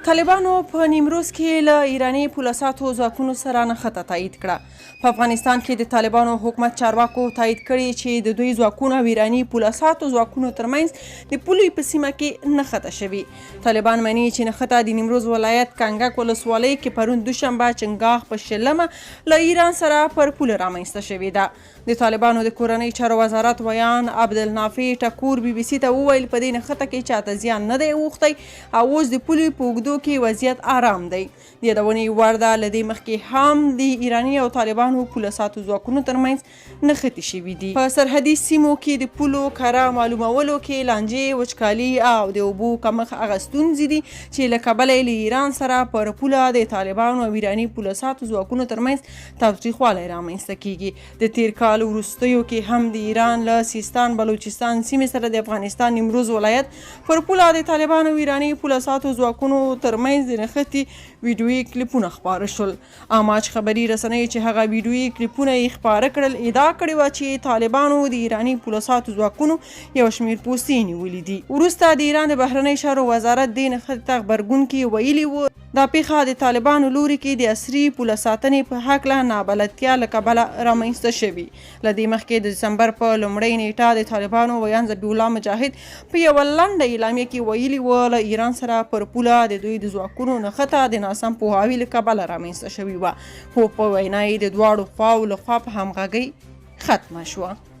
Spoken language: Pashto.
طالبانو په نیمروز کې له ایراني پولساتو ځواکونو سره نښته تایید کړه. په افغانستان کې د طالبانو حکومت چارواکو تایید کړي چې د دوی ځواکونه او ایراني پولساتو ځواکونو ترمنځ د پولې په سیمه کې نښته شوي. طالبان مني چې نښته د نیمروز ولایت کنګک ولسوالۍ کې پرون دوشنبه چنګاښ په شلمه له ایران سره پر پوله رامنځته شوې ده. د طالبانو د کورنۍ چارو وزارت ویان عبدالنافع ټکور بي بي سي ته وویل په دې نښته کې چاته زیان نه دی اوښتی او اوس د پولې په اوږدو کې وضعیت آرام دی. د یادونې وړ ده له دې مخکې هم د ایراني او طالبانو پولساتو ځواکونو ترمنځ نښتې شوي دي. په سرحدي سیمو کې د پولو کره معلومولو کې لانجې، وچکالي او د اوبو کمښت هغه ستونزې دي چې له کبله یې له ایران سره پر پوله د طالبانو او ایراني پولساتو ځواکونو ترمنځ تاوتریخوالی رامنځته کیږي. د تیر کال وروستیو کې هم د ایران له سیستان بلوچستان سیمې سره د افغانستان نیمروز ولایت پر پوله د طالبانو او ایراني پولساتو ځواکونو ترمنځ د نښتې ویډیویي کلیپونه خپاره شول. اماج خبري رسنۍ چې هغه ویډیویي کلیپونه یې خپاره کړل ادعا کړې وه چې طالبانو د ایراني پولساتو ځواکونو یو شمېر پوستې نیولي دي. وروسته د ایران د بهرنۍ چارو وزارت دې نښتې ته غبرګون کې ویلي و دا پیښه د طالبانو لوري کې د عصري پوله ساتنې په هکله نابلدتیا له کبله رامنځته شوي. له دې مخکې د دسمبر په لومړۍ نیټه د طالبانو ویان ذبیح الله مجاهد په یوه لنډه اعلامیه کې ویلي وه له ایران سره پر پوله د دوی د ځواکونو نښته د ناسم پوهاوي له کبله رامنځته شوې وه، خو په وینا یې د دواړو خواو له خوا په همغږۍ ختمه شوه.